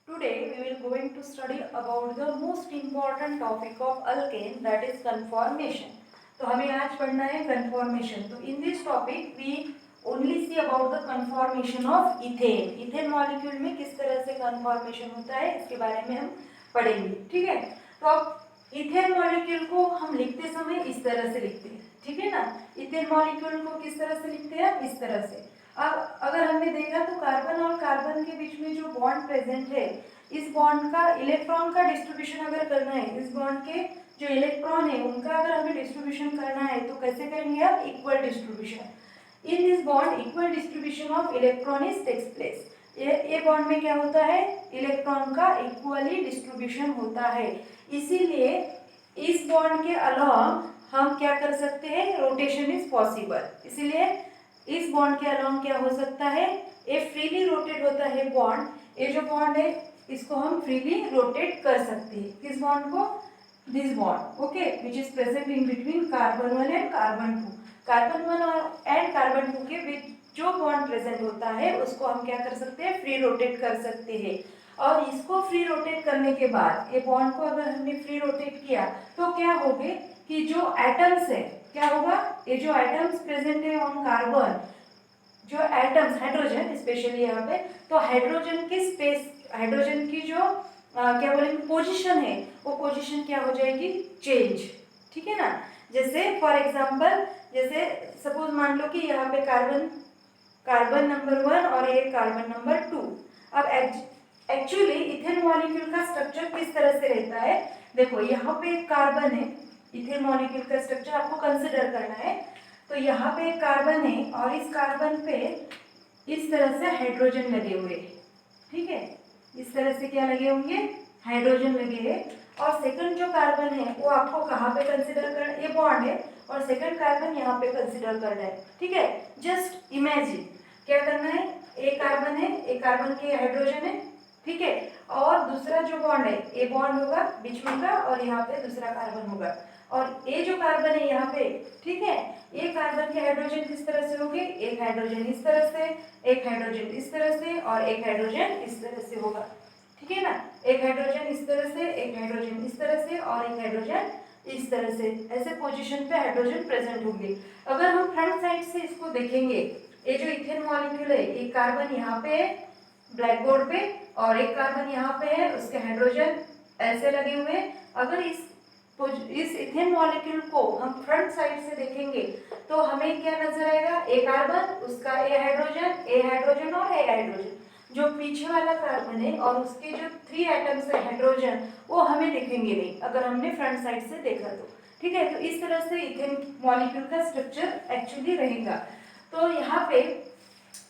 Today we will going to study about the most important topic of alkane, that is conformation. तो हमें आज पढ़ना है conformation. तो in this topic we only see about the conformation of ethane. ethane molecule में किस तरह से conformation होता है इसके बारे में हम पढ़ेंगे. ठीक है. तो अब ethane molecule को हम लिखते समय इस तरह से लिखते हैं. ठीक है ना. ethane molecule को किस तरह से लिखते हैं? इस तरह से. अब अगर हमने देखा तो कार्बन और कार्बन के बीच में जो बॉन्ड प्रेजेंट है, इस बॉन्ड का इलेक्ट्रॉन का डिस्ट्रीब्यूशन अगर करना है, इस बॉन्ड के जो इलेक्ट्रॉन है उनका अगर हमें डिस्ट्रीब्यूशन करना है तो कैसे करेंगे आप? Equal distribution. In this bond equal distribution of electron is takes place. ये बॉन्ड में क्या होता है? इलेक्ट्रॉन का इक्वली डिस्ट्रीब्यूशन होता है. इसीलिए इस बॉन्ड के अलावा हम क्या कर सकते हैं? Rotation is possible. इसीलिए इस बॉन्ड के अलावा क्या हो सकता है? ये फ्रीली रोटेट होता है बॉन्ड. ये जो बॉन्ड है इसको हम फ्रीली रोटेट कर सकते हैं. किस बॉन्ड को? This bond. Okay, which is present in between carbon 1 and carbon 2. Carbon 1 and carbon 2 के बीच जो बॉन्ड प्रेजेंट होता है उसको हम क्या कर सकते हैं? फ्री रोटेट कर सकते हैं. और इसको फ्री रोटेट करने के बाद ये बॉन्ड को अगर हमने फ्री रोटेट किया तो क्या होगा कि जो एटम्स है, क्या होगा? ये जो एटम्स प्रेजेंट है ऑन कार्बन, जो एटम्स हाइड्रोजन स्पेशली यहाँ पे, तो हाइड्रोजन की स्पेस, हाइड्रोजन की जो क्या बोलेंगे पोजीशन है, वो पोजीशन क्या हो जाएगी? चेंज. ठीक है ना. जैसे फॉर एग्जांपल, जैसे सपोज मान लो कि यहाँ पे कार्बन नंबर 1 और ये कार्बन नंबर 2. अब एक्चुअली इथेन मॉलिक्यूल का स्ट्रक्चर किस तरह से रहता है? देखो यहाँ पे एक कार्बन है. इथेन मॉलिक्यूल का स्ट्रक्चर आपको कंसिडर करना है. तो यहाँ पे एक कार्बन है और इस कार्बन पे इस तरह से हाइड्रोजन लगे हुए. ठीक है, इस तरह से क्या लगे होंगे? हाइड्रोजन लगे हैं. और सेकंड जो कार्बन है वो आपको कहाँ पे कंसिडर करना? ये बॉन्ड है और सेकंड कार्बन यहाँ पे कंसिडर करना है. ठीक है. जस्ट इमेजिन क्या करना है? एक कार्बन है, एक कार्बन के हाइड्रोजन है. ठीक है. और दूसरा जो बॉन्ड है, ये बॉन्ड होगा बीच में का और यहाँ पे दूसरा कार्बन होगा. और ये जो कार्बन है यहाँ पे, ठीक है, ये कार्बन के हाइड्रोजन किस तरह से होंगे? एक हाइड्रोजन इस तरह से, एक हाइड्रोजन इस तरह से और एक हाइड्रोजन इस तरह से होगा. ठीक है ना. एक हाइड्रोजन इस तरह से, एक हाइड्रोजन इस तरह से और एक हाइड्रोजन इस तरह से. ऐसे पोजीशन पे हाइड्रोजन प्रेजेंट होंगे. अगर हम फ्रंट साइड से इसको देखेंगे, ये जो इथेन मॉलिक्यूल है, एक कार्बन यहाँ पे है ब्लैक बोर्ड पे और एक कार्बन यहाँ पे है, उसके हाइड्रोजन ऐसे लगे हुए. अगर इस इथेन मॉलिक्यूल को हम फ्रंट साइड से देखेंगे तो हमें क्या नजर आएगा? ए कार्बन, उसका ए हाइड्रोजन और ए हाइड्रोजन. जो पीछे वाला कार्बन है और उसके जो 3 एटम्स है हाइड्रोजन, वो हमें दिखेंगे नहीं अगर हमने फ्रंट साइड से देखा तो. ठीक है. तो इस तरह से इथेन मॉलिक्यूल का स्ट्रक्चर एक्चुअली रहेगा. तो यहाँ पे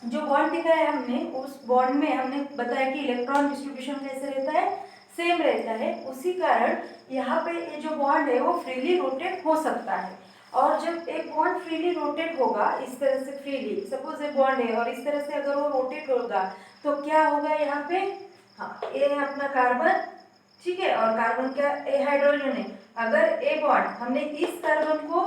जो बॉन्ड दिखाया है हमने, उस बॉन्ड में हमने बताया कि इलेक्ट्रॉन डिस्ट्रीब्यूशन कैसे रहता है? सेम रहता है. उसी कारण यहाँ पे ये जो बॉन्ड है वो फ्रीली रोटेट हो सकता है. और जब एक बॉन्ड फ्रीली रोटेट होगा इस तरह से फ्रीली, सपोज एक बॉन्ड है और इस तरह से अगर वो रोटेट होगा तो क्या होगा यहाँ पे? हाँ, ये है अपना कार्बन. ठीक है. और कार्बन क्या? ए हाइड्रोजन है. अगर ए बॉन्ड हमने इस कार्बन को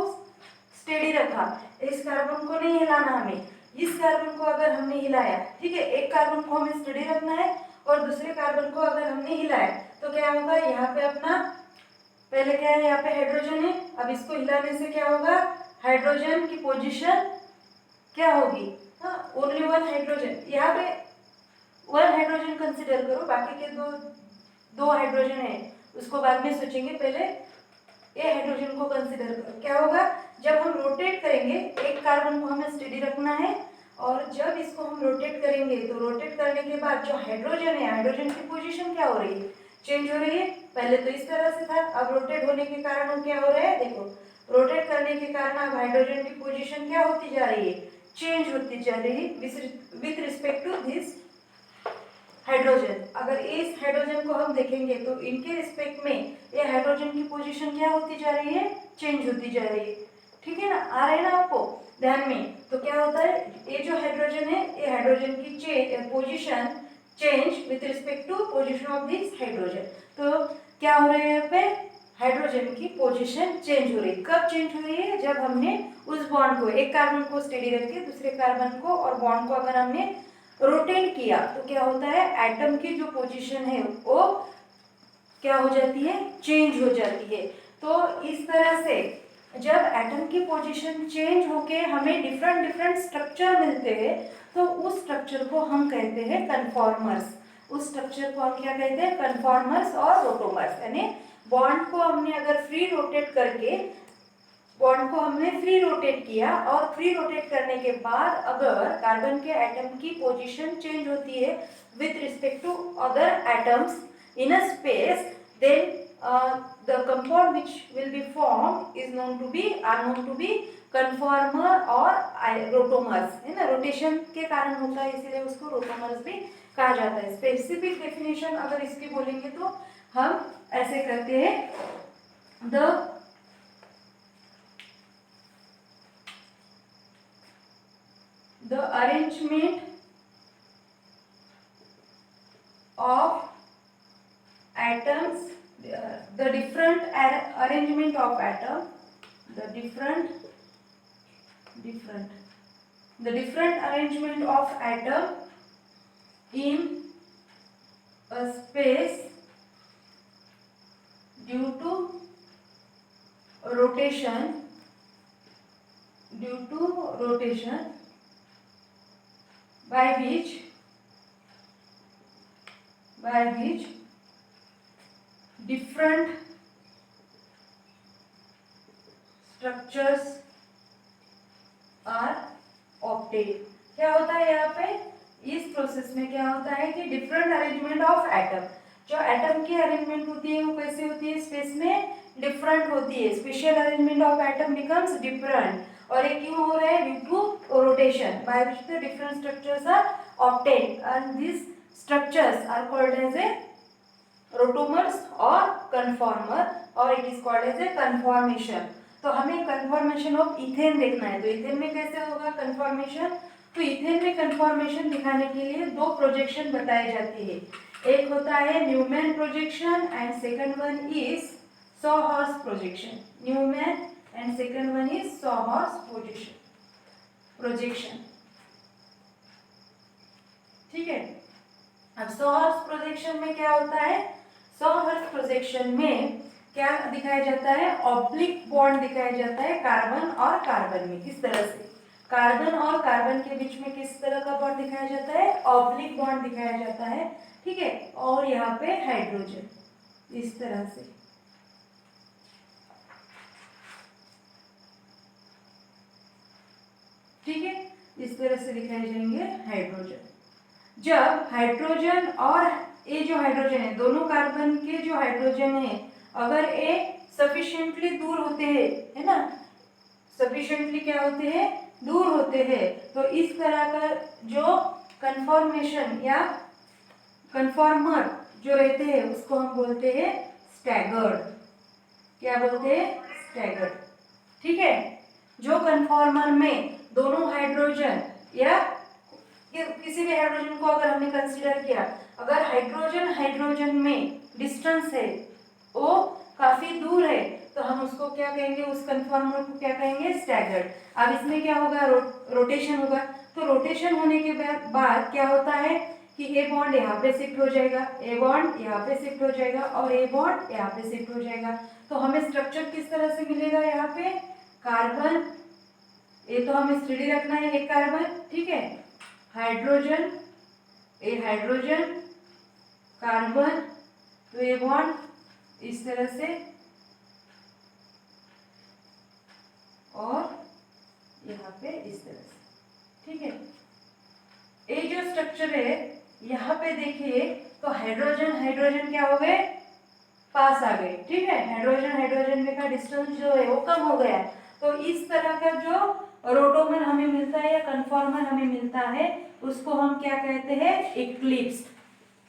स्टेडी रखा, इस कार्बन को नहीं हिलाना हमें, इस कार्बन को अगर हमने हिलाया, ठीक है, एक कार्बन को हमें स्टेडी रखना है और दूसरे कार्बन को अगर हमने हिलाया तो क्या होगा? यहाँ पे अपना पहले क्या है? यहाँ पे हाइड्रोजन है. अब इसको हिलाने से क्या होगा? हाइड्रोजन की पोजीशन क्या होगी? हाँ, ओनली 1 हाइड्रोजन. यहाँ पे 1 हाइड्रोजन कंसिडर करो, बाकी के दो हाइड्रोजन है उसको बाद में सोचेंगे. पहले ये हाइड्रोजन को कंसिडर करो. क्या होगा? जब हम रोटेट करेंगे, एक कार्बन को हमें स्टेडी रखना है और जब इसको हम रोटेट करेंगे तो रोटेट करने के बाद जो हाइड्रोजन है, हाइड्रोजन की पोजीशन क्या हो रही है? चेंज हो रही है. पहले तो इस तरह से था, अब रोटेट होने के कारण वो क्या हो रहा है? देखो, रोटेट करने के कारण अब हाइड्रोजन की पोजीशन क्या होती जा रही है? चेंज होती जा रही है with respect to this hydrogen. अगर इस हाइड्रोजन को हम देखेंगे तो इनके रिस्पेक्ट में ये हाइड्रोजन की पोजीशन क्या होती जा रही है? चेंज होती जा रही है. ठीक है ना. आ रहा है ना आपको ध्यान में? तो क्या होता है? ये जो हाइड्रोजन है, ये हाइड्रोजन की position change with respect to position of this hydrogen. तो क्या हो रहा है यहाँ पे? हाइड्रोजन की पोजीशन चेंज हो रही है. कब चेंज हो रही है? जब हमने उस बॉन्ड को, एक कार्बन को स्टेडी रख के दूसरे कार्बन को और बॉन्ड को अगर हमने रोटेट किया तो क्या होता है, एटम की जो पोजीशन है वो क्या हो जाती है, चेंज हो जाती है। तो इस तरह से जब एटम की पोजीशन चेंज होके हमें डिफरेंट डिफरेंट स्ट्रक्चर मिलते हैं तो उस स्ट्रक्चर को हम कहते हैं कन्फॉर्मर्स। उस स्ट्रक्चर को हम क्या कहते हैं, कन्फॉर्मर्स और रोटोमर्स। यानी बॉन्ड को हमने अगर फ्री रोटेट करके, बॉन्ड को हमने फ्री रोटेट किया और फ्री रोटेट करने के बाद अगर कार्बन के एटम की पोजीशन चेंज होती है with respect to other atoms in a space, then the compound which will be formed is known to be conformer or rotomers, है ना, रोटेशन के कारण होता है इसीलिए उसको रोटोमर्स भी कहा जाता है। स्पेसिफिक डेफिनेशन अगर इसकी बोलेंगे तो हम ऐसे करते हैं, the arrangement of atoms, the different arrangement of atom, the different arrangement of atom in a space due to rotation by which different structures are obtained। क्या होता है यहाँ पे, इस प्रोसेस में क्या होता है कि डिफरेंट अरेंजमेंट ऑफ एटम, जो एटम की अरेंजमेंट होती है वो कैसे होती है, स्पेस में डिफरेंट होती है। Special arrangement of atom becomes different, और ये क्यों हो रहा है, due to rotation by which the different structures are obtained and this structures are called as a rotomers और कन्फॉर्मर, और it is called as a conformation. तो हमें कन्फॉर्मेशन ऑफ इथेन देखना है, तो इथेन में कैसे होगा कन्फॉर्मेशन, तो इथेन में कन्फॉर्मेशन दिखाने के लिए दो प्रोजेक्शन बताए जाते हैं। एक होता है Newman projection and second one is sawhorse projection. Newman and second one is sawhorse projection. ठीक है, अब सॉहर्स प्रोजेक्शन में क्या होता है, सॉहर्स प्रोजेक्शन में क्या दिखाया जाता है, ऑब्लिक बॉन्ड दिखाया जाता है कार्बन और कार्बन में। किस तरह से, कार्बन और कार्बन के बीच में किस तरह का बॉन्ड दिखाया जाता है, ऑब्लिक बॉन्ड दिखाया जाता है। ठीक है, और यहाँ पे हाइड्रोजन इस तरह से, ठीक है, इस तरह से दिखाए जाएंगे हाइड्रोजन। जब हाइड्रोजन और ये जो हाइड्रोजन है, दोनों कार्बन के जो हाइड्रोजन है, अगर ये सफिशिएंटली दूर होते हैं, है ना, सफिशिएंटली क्या होते हैं, दूर होते हैं, तो इस तरह का जो कन्फॉर्मेशन या कन्फॉर्मर जो रहते हैं उसको हम बोलते हैं स्टैगर्ड। क्या बोलते हैं, स्टैगर्ड। ठीक है, जो कन्फॉर्मर में दोनों हाइड्रोजन या किसी भी हाइड्रोजन को अगर हमने कंसीडर किया, अगर हाइड्रोजन में डिस्टेंस है वो काफी दूर है, तो हम उसको क्या कहेंगे, उस कन्फॉर्मर को क्या कहेंगे, स्टैगर्ड। अब इसमें क्या होगा, रोटेशन होगा, तो रोटेशन होने के बाद क्या होता है कि ए बॉन्ड यहाँ पे शिफ्ट हो जाएगा, ए बॉन्ड यहाँ पे शिफ्ट हो जाएगा और ए बॉन्ड यहाँ पे शिफ्ट हो जाएगा। तो हमें स्ट्रक्चर किस तरह से मिलेगा, यहाँ पे कार्बन, ये तो हमें स्टडी रखना है, एक कार्बन, ठीक है, हाइड्रोजन, ए हाइड्रोजन, कार्बन, तो ये बॉन्ड इस तरह से, और यहाँ पे इस तरह से। ठीक है, ये जो स्ट्रक्चर है यहाँ पे देखिए, तो हाइड्रोजन क्या हो गए, पास आ गए। ठीक है, हाइड्रोजन में का डिस्टेंस जो है वो कम हो गया। तो इस तरह का जो रोटोमर हमें मिलता है या कन्फॉर्मर हमें मिलता है, उसको हम क्या कहते हैं, इक्लिप्स्ड।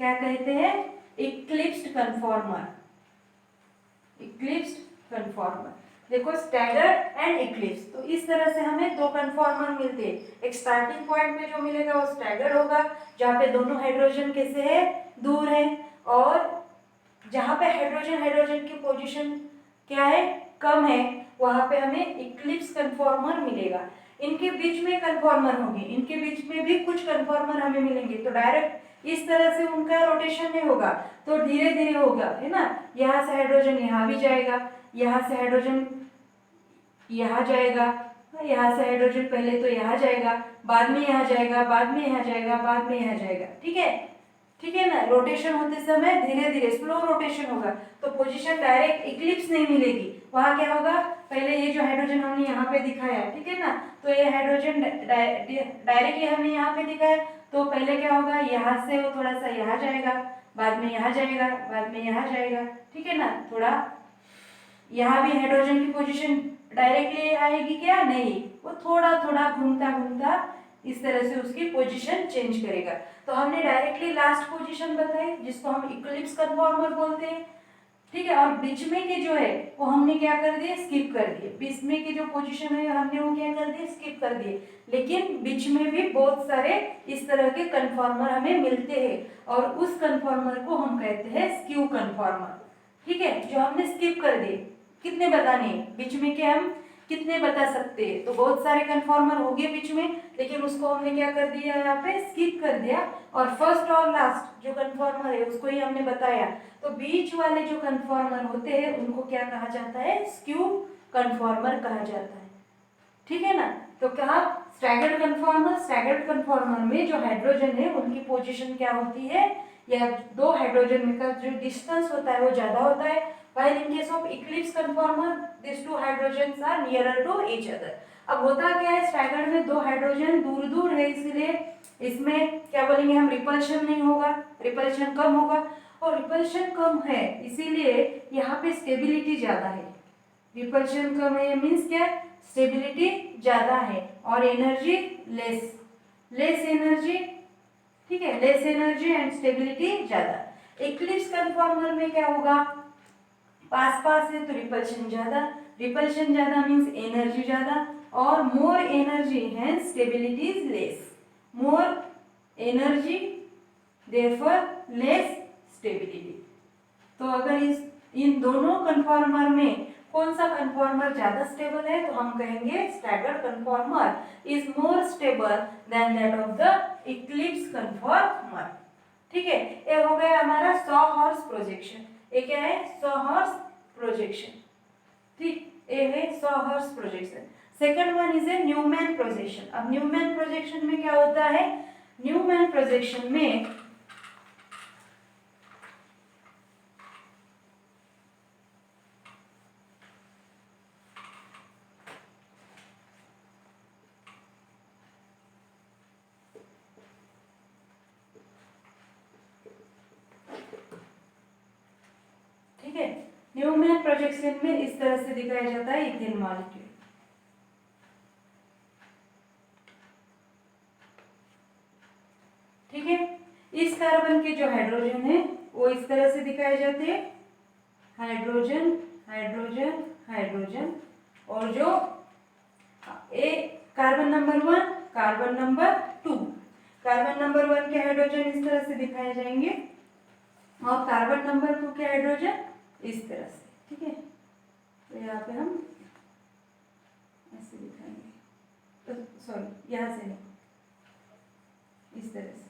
क्या कहते हैं, इक्लिप्स्ड कन्फॉर्मर। इक्लिप्स्ड कन्फॉर्मर, देखो स्टैगर्ड एंड इक्लिप्स, तो इस तरह से हमें दो कन्फॉर्मर मिलते हैं। एक स्टार्टिंग पॉइंट में जो मिलेगा वो स्टैगर्ड होगा, जहाँ पे दोनों हाइड्रोजन कैसे है, दूर है, और जहाँ पे हाइड्रोजन की पोजीशन क्या है, कम है, वहाँ पे हमें इक्लिप्स कन्फॉर्मर मिलेगा। इनके बीच में कन्फॉर्मर होंगे, इनके बीच में भी कुछ कन्फॉर्मर हमें मिलेंगे। तो डायरेक्ट इस तरह से उनका रोटेशन नहीं होगा, तो धीरे धीरे होगा, है ना। यहाँ से हाइड्रोजन यहाँ भी जाएगा, यहाँ से हाइड्रोजन यहाँ जाएगा, यहाँ से हाइड्रोजन पहले तो यहाँ जाएगा, बाद में यहाँ जाएगा, बाद में यहाँ जाएगा, बाद में यहाँ जाएगा। ठीक है, ठीक है ना। रोटेशन होते समय धीरे धीरे स्लो रोटेशन होगा, तो पोजीशन डायरेक्ट इक्लिप्स नहीं मिलेगी। वहाँ क्या होगा, पहले ये जो हाइड्रोजन हमने यहाँ पे दिखाया, ठीक है ना, तो ये हाइड्रोजन डायरेक्टली हमने यहाँ पे दिखाया, तो पहले क्या होगा, यहाँ से वो थोड़ा सा यहाँ जाएगा, बाद में यहाँ जाएगा, बाद में यहाँ जाएगा, ठीक है ना। थोड़ा यहाँ भी हाइड्रोजन की पोजीशन डायरेक्टली आएगी क्या, नहीं, वो थोड़ा थोड़ा घूमता घूमता इस तरह से उसकी पोजीशन चेंज करेगा। तो हमने डायरेक्टली लास्ट पोजीशन बताई जिसको हम इक्लिप्स कन्फॉर्मर बोलते हैं, ठीक है। और बीच में के जो है वो हमने क्या कर दिए, स्किप कर दिए। बीच में की जो पोजीशन है हमने वो क्या कर दिए, स्किप कर दिए। लेकिन बीच में भी बहुत सारे इस तरह के कन्फॉर्मर हमें मिलते हैं, और उस कन्फॉर्मर को हम कहते हैं स्क्यू कन्फॉर्मर, ठीक है, जो हमने स्किप कर दिए। कितने बताने, बीच में के हम कितने बता सकते हैं, तो बहुत सारे कन्फॉर्मर हो गए बीच में, लेकिन उसको हमने क्या कर दिया, यहाँ पे स्किप कर दिया, और फर्स्ट और लास्ट जो कन्फॉर्मर है उसको ही हमने बताया। तो बीच वाले जो कन्फॉर्मर होते हैं उनको क्या कहा जाता है, स्क्यू कन्फॉर्मर कहा जाता है, ठीक है ना। तो कहा स्टैगर्ड कन्फॉर्मर, स्टैगर्ड कन्फॉर्मर में जो हाइड्रोजन है उनकी पोजीशन क्या होती है, या दो हाइड्रोजन में का जो डिस्टेंस होता है वो ज्यादा होता है। While in case of eclipse conformer, these two hydrogens are nearer to each other. अब होता क्या है, स्टैगर्ड में दो हाइड्रोजन दूर दूर है, इसलिए इसमें क्या बोलेंगे हम, रिपल्शन नहीं होगा, रिपल्शन कम होगा, और रिपल्शन कम है इसीलिए यहाँ पे स्टेबिलिटी ज्यादा है। रिपल्शन कम है मीन्स क्या, स्टेबिलिटी ज्यादा है, और एनर्जी लेस, लेस एनर्जी, ठीक है, लेस एनर्जी एंड स्टेबिलिटी ज्यादा। इक्लिप्स कन्फॉर्मर में क्या होगा, पास पास है तो रिपल्शन ज्यादा, रिपल्शन ज्यादा मीन्स एनर्जी ज्यादा, और more energy hence stability is less, more energy therefore less stability. तो अगर इन दोनों कन्फॉर्मर में कौन सा कन्फॉर्मर ज्यादा स्टेबल है, तो हम कहेंगे staggered conformer is more stable then that of the Eclipse conformer, ठीक है। ये हो गया हमारा सॉ-हॉर्स प्रोजेक्शन। ये क्या है, सॉ-हॉर्स प्रोजेक्शन, ठीक, ये है sawhorse projection. Second one is a Newman projection. अब न्यूमैन प्रोजेक्शन में क्या होता है, न्यूमैन प्रोजेक्शन में न्यूमैन प्रोजेक्शन में इस तरह से दिखाया जाता है इथेन मॉलिक्यूल, ठीक है। इस कार्बन के जो हाइड्रोजन है वो इस तरह से दिखाए जाते हैं, हाइड्रोजन हाइड्रोजन हाइड्रोजन, और जो a carbon number 1, carbon number 2, carbon number 1 के हाइड्रोजन इस तरह से दिखाए जाएंगे, और कार्बन नंबर 2 के हाइड्रोजन इस तरह से, ठीक है। तो यहाँ पे हम ऐसे दिखाएंगे, तो सॉरी यहाँ से नहीं, इस तरह से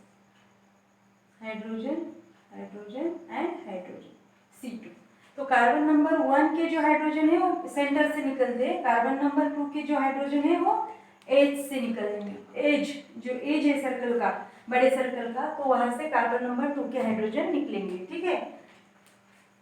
hydrogen hydrogen and hydrogen C2। तो कार्बन नंबर 1 के जो हाइड्रोजन है वो सेंटर से निकलते हैं, कार्बन नंबर 2 के जो हाइड्रोजन है वो एज से निकलेंगे, एज जो एज है सर्कल का, बड़े सर्कल का, तो वहां से कार्बन नंबर 2 के हाइड्रोजन निकलेंगे, ठीक है,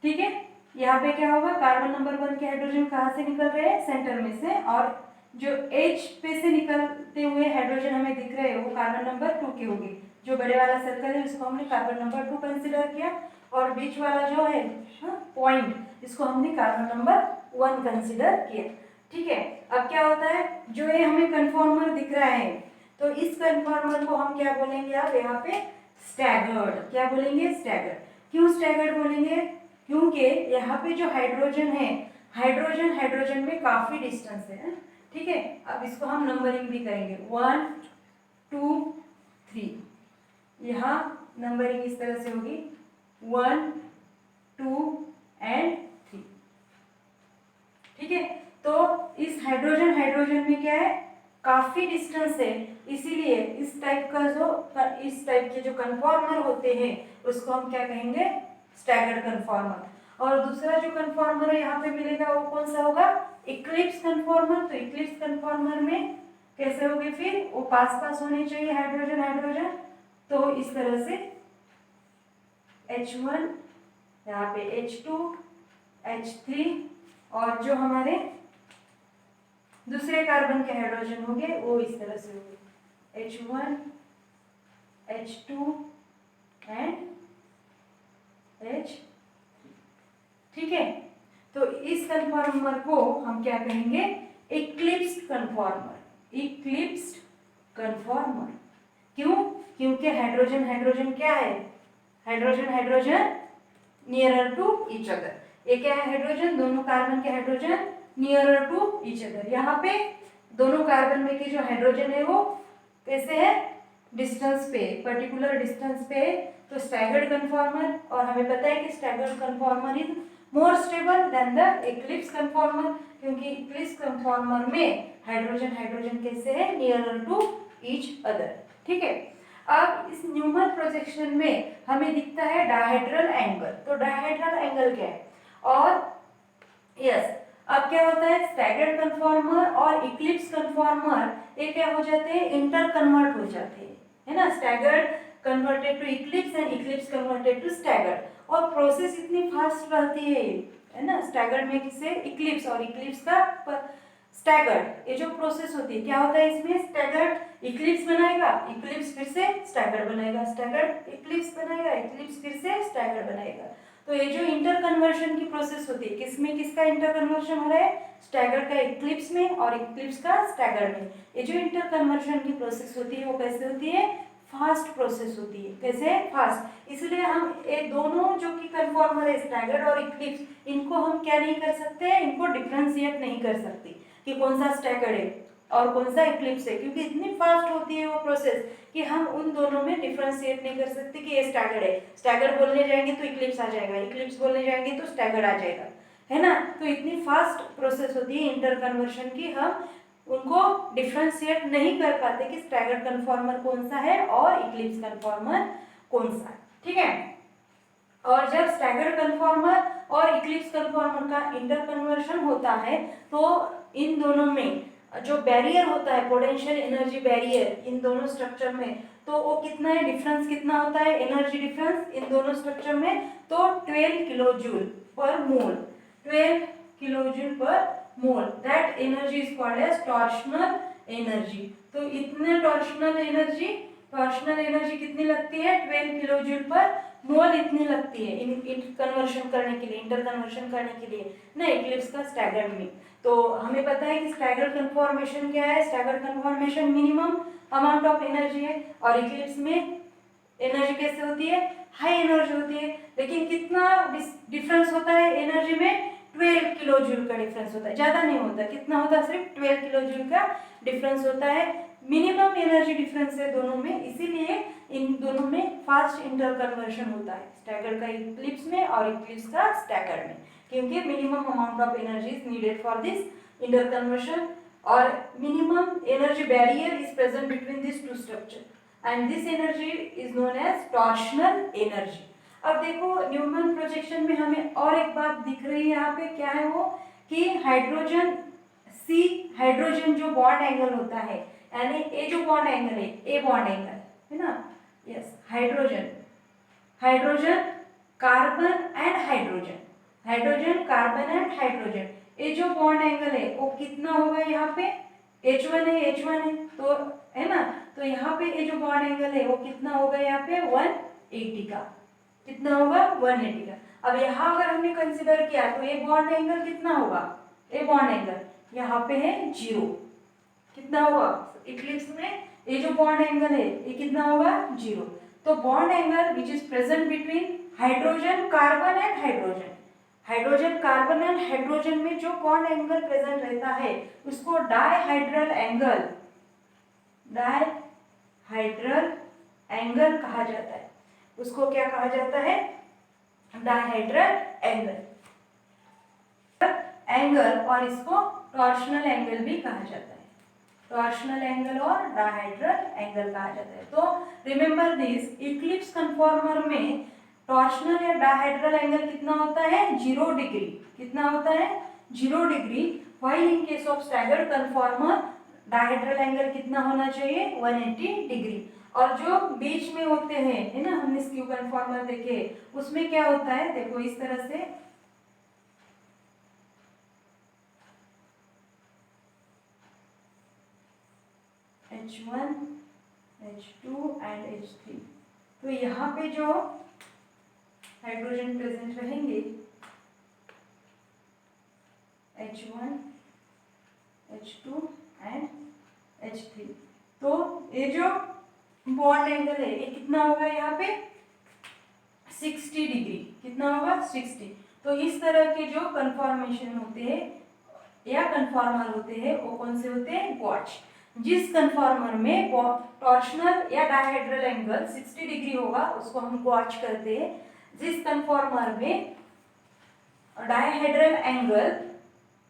ठीक है। यहाँ पे क्या होगा, कार्बन नंबर 1 के हाइड्रोजन कहाँ से निकल रहे हैं, सेंटर में से, और जो एज पे से निकलते हुए हाइड्रोजन हमें दिख रहे हैं वो कार्बन नंबर 2 के होंगे। जो बड़े वाला सर्कल है उसको हमने कार्बन नंबर 2 कंसिडर किया, और बीच वाला जो है पॉइंट, इसको हमने कार्बन नंबर 1 कंसिडर किया, ठीक है। अब क्या होता है, जो ये हमें कन्फॉर्मर दिख रहा है, तो इस कन्फॉर्मर को हम क्या बोलेंगे, आप यहाँ पे स्टैगर्ड, क्या बोलेंगे, स्टैगर्ड। क्यों स्टैगर्ड बोलेंगे, क्योंकि यहाँ पे जो हाइड्रोजन है, हाइड्रोजन हाइड्रोजन में काफी डिस्टेंस है, ठीक है। अब इसको हम नंबरिंग भी करेंगे, 1 2 3, यहाँ नंबरिंग इस तरह से होगी 1 2 एंड 3, ठीक है। तो इस हाइड्रोजन हाइड्रोजन में क्या है, काफी डिस्टेंस है, इसीलिए इस टाइप के जो कन्फॉर्मर होते हैं उसको हम क्या कहेंगे, स्टैगर्ड कन्फॉर्मर। और दूसरा जो कन्फॉर्मर है यहाँ पे मिलेगा वो कौन सा होगा, इक्लिप्स कन्फॉर्मर। तो इक्लिप्स कन्फॉर्मर में कैसे होगी, फिर वो पास पास होने चाहिए हाइड्रोजन हाइड्रोजन, तो इस तरह से H1, यहाँ पे H2, H3, और जो हमारे दूसरे कार्बन के हाइड्रोजन होंगे वो इस तरह से होंगे H1, H2 एंड H3। ठीक है, तो इस कन्फॉर्मर को हम क्या कहेंगे, इक्लिप्स्ड कन्फॉर्मर। इक्लिप्स्ड कन्फॉर्मर क्यों, क्योंकि हाइड्रोजन हाइड्रोजन क्या है, hydrogen hydrogen nearer to each other. ये क्या है, हाइड्रोजन, दोनों कार्बन के hydrogen nearer to each other. यहाँ पे दोनों कार्बन में के जो हाइड्रोजन है वो कैसे है, डिस्टेंस पे, पर्टिकुलर डिस्टेंस पे। तो स्टैगर्ड कन्फॉर्मर, और हमें पता है कि staggered conformer is more stable then the Eclipse conformer, क्योंकि इक्लिप्स कन्फॉर्मर में हाइड्रोजन हाइड्रोजन कैसे है, नियरर टू ईच अदर। ठीक है, अब इस न्यूमन प्रोजेक्शन में हमें दिखता है डायहेड्रल एंगल। तो डायहेड्रल एंगल क्या है, और यस अब क्या होता है, स्टैगर्ड कन्फॉर्मर और इक्लिप्स कन्फॉर्मर ये क्या हो जाते हैं, इंटर कन्वर्ट हो जाते हैं, है ना। Staggered converted to eclipse and eclipse converted to staggered, और प्रोसेस इतनी फास्ट रहती है ना। स्टैगर्ड में किसे, इक्लिप्स, और इक्लिप्स का स्टैगर्ड, ये जो प्रोसेस होती है क्या होता है इसमें, स्टैगर्ड इक्लिप्स बनाएगा, इक्लिप्स फिर से स्टैगर्ड बनाएगा, स्टैगर्ड इक्लिप्स बनाएगा, इक्लिप्स फिर से स्टैगर्ड बनाएगा। तो ये जो इंटर कन्वर्शन की प्रोसेस होती है, किसमें किसका इंटर कन्वर्शन हो रहा है, स्टैगर्ड का इक्लिप्स में और इक्लिप्स का स्टैगर्ड में। ये जो इंटर कन्वर्शन की प्रोसेस होती है वो कैसे होती है, फास्ट प्रोसेस होती है। कैसे, फास्ट। इसलिए हम ये दोनों जो कि कन्फॉर्मर है, स्टैगर्ड और इक्लिप्स, इनको हम क्या नहीं कर सकते, इनको डिफरेंशिएट नहीं कर सकते कि कौन सा स्टैगर्ड है और कौन सा इक्लिप्स है, क्योंकि इतनी फास्ट होती है वो प्रोसेस कि हम उन दोनों में डिफरेंशिएट नहीं कर सकते कि ये स्टैगर्ड है, स्टैगर्ड बोलने जाएंगे तो इक्लिप्स आ जाएगा, इक्लिप्स बोलने जाएंगे तो स्टैगर्ड आ जाएगा, है ना। तो इतनी फास्ट प्रोसेस होती है इंटर कन्वर्शन की, हम उनको डिफरेंशिएट नहीं कर पाते कि स्टैगर्ड कन्फॉर्मर कौन सा है और इक्लिप्स कन्फॉर्मर कौन सा है। ठीक है, और जब स्टैगर्ड कन्फॉर्मर और इक्लिप्स कन्फॉर्मर का इंटर कन्वर्शन होता है तो इन दोनों में जो बैरियर होता है, पोटेंशियल एनर्जी बैरियर इन दोनों स्ट्रक्चर में, तो वो कितना है, डिफरेंस कितना होता है, एनर्जी डिफरेंस इन दोनों स्ट्रक्चर में, तो 12 kilo joule per mole, 12 kilo joule per mole. That energy is called as torsional energy. तो इतने टॉर्शनल एनर्जी कितनी लगती है, 12 किलो जूल पर मोल इतनी लगती है इन कन्वर्शन करने के लिए, इंटर कन्वर्शन करने के लिए ना, इक्लिप्स का स्टैगर्ड में। तो हमें पता है कि स्टैगर्ड कन्फॉर्मेशन क्या है, staggered conformation minimum amount of energy है, और इक्लिप्स में एनर्जी कैसे होती है, हाई एनर्जी होती है। लेकिन कितना डिफरेंस होता है एनर्जी में, 12 किलो जूल का डिफरेंस होता है, ज्यादा नहीं होता। कितना होता है, सिर्फ 12 किलो जूल का डिफरेंस होता है, मिनिमम एनर्जी डिफरेंस है दोनों में, इसीलिए इन दोनों में फास्ट इंटर कन्वर्शन होता है, स्टैगर्ड का इक्लिप्स में और इक्लिप्स का स्टैगर्ड में, क्योंकि minimum amount of energy is needed for this interconversion, और minimum energy barrier is present between this two structure and this energy is known as torsional energy. अब देखो Neumann projection में हमें और एक बात दिख रही है यहाँ पे, क्या है वो, कि हाइड्रोजन हाइड्रोजन जो बॉन्ड एंगल होता है, यानी ए जो बॉन्ड एंगल है, ए बॉन्ड एंगल है ना, yes, hydrogen carbon and hydrogen carbon and hydrogen, ये जो बॉन्ड एंगल है वो कितना होगा, यहाँ पे H1 है तो, है ना। तो यहाँ पे ये जो बॉन्ड एंगल है वो कितना होगा, यहाँ पे 180 का, कितना होगा, 180 का। अब यहाँ अगर हमने कंसिडर किया तो ये बॉन्ड एंगल कितना होगा, ये बॉन्ड एंगल यहाँ पे है 0, कितना होगा, इक्लिप्स में ये जो बॉन्ड एंगल है ये कितना होगा, 0। तो bond angle which is present between hydrogen carbon and hydrogen carbon and hydrogen में जो बॉन्ड एंगल प्रेजेंट रहता है उसको डायहाइड्रल एंगल कहा जाता है। उसको क्या कहा जाता है, डायहाइड्रल एंगल, और इसको टॉर्शनल एंगल भी कहा जाता है। टॉर्शनल एंगल और डायहेड्रल एंगल कहा जाता है। तो रिमेंबर दिस, इक्लिप्स कन्फॉर्मर में टॉर्शनल या डायहेड्रल एंगल कितना होता है, 0 डिग्री। कितना होता है, 0 degree. While in case of staggered conformer dihedral angle कितना होना चाहिए, 180 डिग्री। और जो बीच में होते हैं, है ना, हमने स्क्यू कन्फॉर्मर देखे, उसमें क्या होता है, देखो इस तरह से H1, H2 एंड H3। तो यहाँ पे जो हाइड्रोजन प्रेजेंट रहेंगे H1, H2 एंड H3। तो ये जो बॉन्ड एंगल है ये कितना होगा, यहाँ पे 60 डिग्री। कितना होगा, 60। तो इस तरह के जो कन्फॉर्मेशन होते हैं या कन्फॉर्मर होते हैं वो कौन से होते हैं, क्वार्ट्ज। जिस कन्फॉर्मर में टॉर्शनल या डायहेड्रल एंगल 60 डिग्री होगा उसको हम क्वार्ट्ज कहते हैं। जिस कन्फॉर्मर में डायहेड्रल एंगल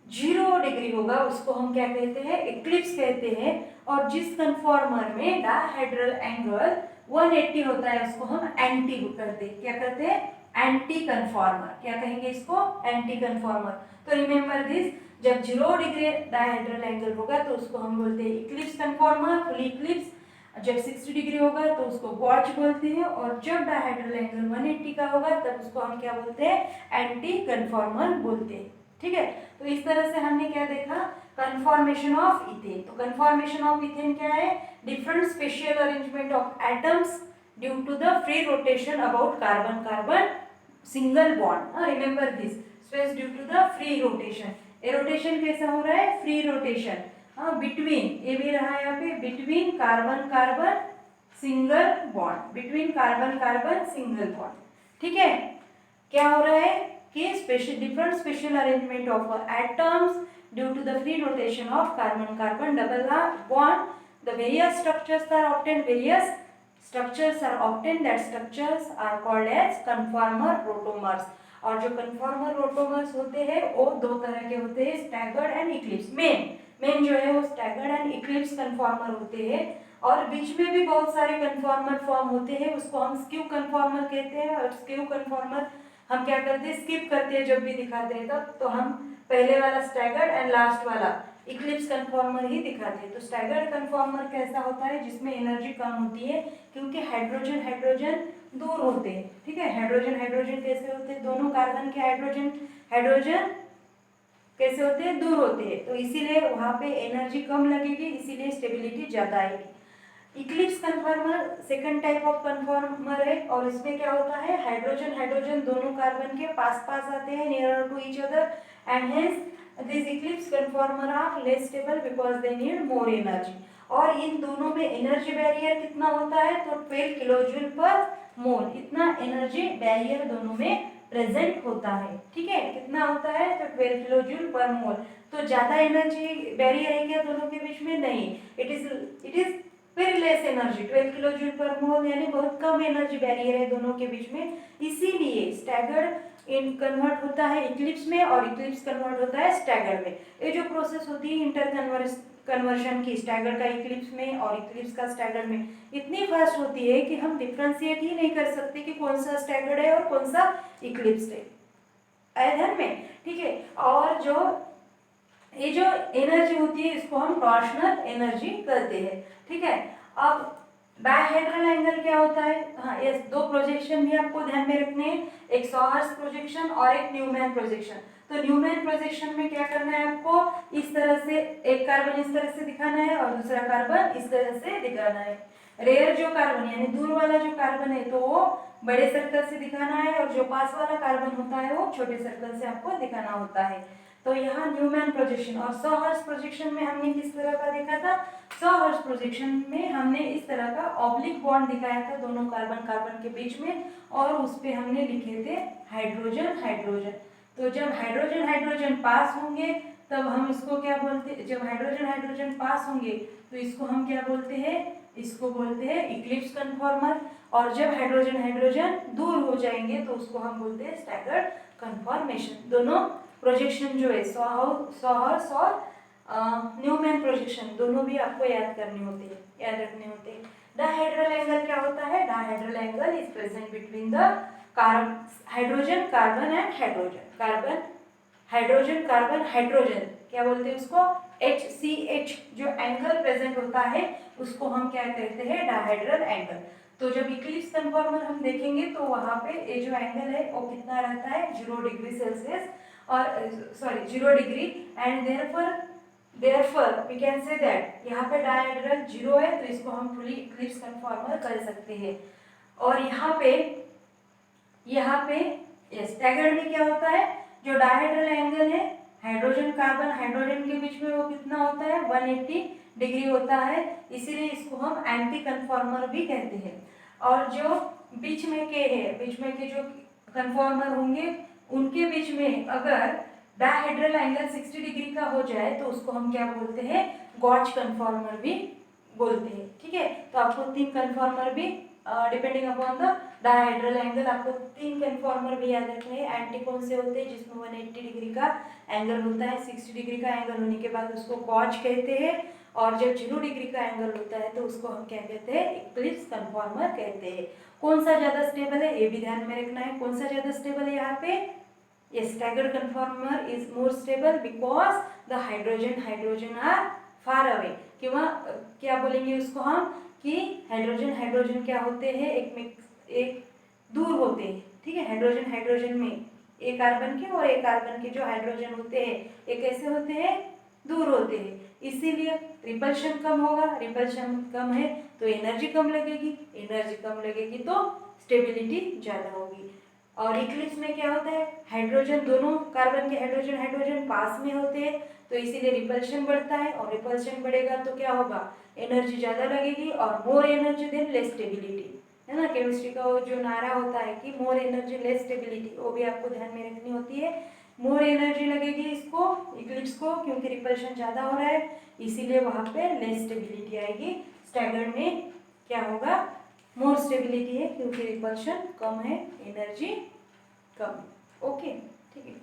0 डिग्री होगा उसको हम क्या कहते हैं, इक्लिप्स कहते हैं। और जिस कन्फॉर्मर में डायहेड्रल एंगल 180 होता है उसको हम एंटी करते हैं। क्या करते हैं, एंटी कन्फॉर्मर। क्या कहेंगे इसको, एंटी कन्फॉर्मर। तो रिमेंबर दिस, जब 0 डिग्री डायहेड्रल एंगल होगा तो उसको हम बोलते हैं इक्लिप्स कन्फॉर्मर, फुल इक्लिप्स। जब 60 डिग्री होगा तो उसको क्वार्ट्ज बोलते हैं। और जब डायहेड्रल एंगल 180 का होगा तब उसको हम क्या बोलते हैं, एंटी कन्फॉर्मर बोलते हैं। ठीक है, तो इस तरह से हमने क्या देखा, कन्फॉर्मेशन ऑफ इथेन। तो कन्फॉर्मेशन ऑफ इथेन क्या है, different spatial arrangement of atoms due to the free rotation about carbon carbon single bond. Remember this, space due to the free rotation. ये रोटेशन कैसा हो रहा है, फ्री रोटेशन। बिटवीन, ये भी रहा यहाँ पे, between carbon carbon single bond, between carbon carbon single bond. ठीक है, क्या हो रहा है कि special different special arrangement of atoms due to the free rotation of carbon carbon double bond, the various structures are obtained, various structures are obtained, that structures are called as conformer rotomers। और जो conformer rotomers होते हैं वो दो तरह के होते हैं, staggered and eclipse। मेन जो है वो staggered and eclipse conformer होते हैं। और बीच में भी बहुत सारे conformer फॉर्म होते हैं, उसको हम skew conformer कहते हैं। और skew conformer हम क्या करते हैं, स्किप करते हैं जब भी दिखाते हैं तब। तो हम पहले वाला स्टैगर्ड एंड लास्ट वाला इक्लिप्स कन्फॉर्मर ही दिखाते हैं। तो स्टैगर्ड कन्फॉर्मर कैसा होता है, जिसमें एनर्जी कम होती है क्योंकि हाइड्रोजन हाइड्रोजन दूर होते हैं। ठीक है, हाइड्रोजन हाइड्रोजन कैसे होते हैं, दोनों कार्बन के हाइड्रोजन हाइड्रोजन कैसे होते हैं, दूर होते हैं। तो इसीलिए वहाँ पे एनर्जी कम लगेगी, इसीलिए स्टेबिलिटी ज्यादा आएगी। Eclipse conformer second type of conformer है। और इसमें क्या होता है, हाइड्रोजन हाइड्रोजन दोनों कार्बन के पास पास आते हैं, near to each other, and hence this eclipse conformer are less stable because they need more energy. और इन दोनों में एनर्जी बैरियर कितना होता है, तो 12 किलोजूल पर मोल, इतना एनर्जी बैरियर दोनों में प्रेजेंट होता है। ठीक है, कितना होता है, तो 12 किलोजूल पर मोल। तो ज्यादा एनर्जी बैरियर है क्या दोनों के बीच में, नहीं, it is very less energy, 12 kilojoule पर मोल, यानी बहुत कम एनर्जी बैरियर है दोनों के बीच में। इसीलिए स्टैगर्ड इन कन्वर्ट होता है इक्लिप्स में और इक्लिप्स कन्वर्ट होता है स्टैगर्ड में। ये जो प्रोसेस होती है इंटर कन्वर्शन की, स्टैगर्ड का इक्लिप्स में और इक्लिप्स का स्टैगर्ड में, इतनी फास्ट होती है कि हम डिफ्रेंशिएट ही नहीं कर सकते कि कौन सा स्टैगर्ड है और कौन सा इक्लिप्स है, ध्यान में। ठीक है, और जो ये जो एनर्जी होती है इसको हम टॉर्शनल एनर्जी कहते हैं। ठीक है, अब डायहेड्रल एंगल क्या होता है, हाँ, ये दो प्रोजेक्शन भी आपको ध्यान में रखने हैं, एक सॉहर्स प्रोजेक्शन और एक न्यूमैन प्रोजेक्शन। तो न्यूमैन प्रोजेक्शन में क्या करना है आपको, इस तरह से एक कार्बन इस तरह से दिखाना है और दूसरा कार्बन इस तरह से दिखाना है। रेयर जो कार्बन यानी दूर वाला जो कार्बन है तो वो बड़े सर्कल से दिखाना है, और जो पास वाला कार्बन होता है वो छोटे सर्कल से आपको दिखाना होता है। तो यहाँ न्यूमैन प्रोजेक्शन और सॉहर्स प्रोजेक्शन में हमने किस तरह का देखा था, सॉहर्स प्रोजेक्शन में हमने इस तरह का ऑब्लिक बॉन्ड दिखाया था दोनों कार्बन कार्बन के बीच में, और उस पे हमने लिखे थे हाइड्रोजन हाइड्रोजन। तो जब हाइड्रोजन हाइड्रोजन पास होंगे तब हम इसको क्या बोलते हैं, जब हाइड्रोजन हाइड्रोजन पास होंगे तो इसको हम क्या बोलते हैं, इसको बोलते हैं इक्लिप्स कन्फॉर्मर। और जब हाइड्रोजन हाइड्रोजन दूर हो जाएंगे तो उसको हम बोलते हैं स्टैगर्ड कन्फॉर्मेशन। दोनों प्रोजेक्शन जो है सॉहर्स और न्यूमैन प्रोजेक्शन, दोनों भी आपको याद करने होते हैं, याद रखने होते हैं। डायहेड्रल एंगल क्या होता है? Dihedral angle is present between the hydrogen carbon and hydrogen, carbon hydrogen carbon hydrogen, क्या बोलते हैं उसको? HCH, जो एंगल प्रेजेंट होता है उसको हम क्या कहते हैं? Dihedral angle. तो जब इक्लिप्स कन्फॉर्मर हम देखेंगे तो वहाँ पे ये जो एंगल है वो कितना रहता है? 0 डिग्री सेल्सियस, और sorry 0 degree, and therefore we can say that यहाँ पे डायहेड्रल 0 है तो इसको हम फुली इक्लिप्स कन्फॉर्मर कर सकते हैं। और यहाँ पे स्टैगर्ड में क्या होता है? जो डायहेड्रल एंगल है हाइड्रोजन कार्बन हाइड्रोजन के बीच में वो कितना होता है? 180 डिग्री होता है, इसीलिए इसको हम एंटी कन्फॉर्मर भी कहते हैं। और जो बीच में के है, बीच में के जो कन्फॉर्मर होंगे उनके बीच में अगर डायहेड्रल एंगल 60 डिग्री का हो जाए तो उसको हम क्या बोलते हैं? गॉच कन्फॉर्मर भी बोलते हैं। ठीक है, तो आपको 3 कन्फॉर्मर भी depending upon the dihedral angle आपको 3 कन्फॉर्मर भी याद रखने हैं। एंटी कौन से होते हैं? जिसमें 180 डिग्री का एंगल होता है, 60 डिग्री का एंगल होने के बाद उसको गॉच कहते हैं, और जब 0 डिग्री का एंगल होता है तो उसको हम क्या कहते हैं? इक्लिप्स कन्फॉर्मर कहते हैं। कौन सा ज़्यादा स्टेबल है ये भी ध्यान में रखना है। कौन सा ज़्यादा स्टेबल है यहाँ पे? Staggered conformer is more stable because the hydrogen are far away. क्या बोलेंगे उसको हम कि हाइड्रोजन क्या होते हैं? एक दूर होते हैं। ठीक है, हाइड्रोजन में एक कार्बन के और एक कार्बन के जो हाइड्रोजन होते हैं ये कैसे होते हैं? दूर होते हैं, इसीलिए रिपल्शन कम होगा। रिपल्शन कम है तो एनर्जी कम लगेगी तो स्टेबिलिटी ज़्यादा होगी। और इक्लिप्स में क्या होता है? हाइड्रोजन, दोनों कार्बन के हाइड्रोजन पास में होते हैं तो इसीलिए रिपल्शन बढ़ता है, और रिपल्शन बढ़ेगा तो क्या होगा? एनर्जी ज़्यादा लगेगी, और more energy than less stability, है ना। केमिस्ट्री का वो जो नारा होता है कि मोर एनर्जी लेस स्टेबिलिटी, वो भी आपको ध्यान में रखनी होती है। मोर एनर्जी लगेगी इसको, इक्लिप्स को, क्योंकि रिपल्शन ज़्यादा हो रहा है इसीलिए वहाँ पे लेस स्टेबिलिटी आएगी। स्टैगर्ड में क्या होगा? मोर स्टेबिलिटी है क्योंकि रिपल्शन कम है, एनर्जी कम। ओके, ठीक है।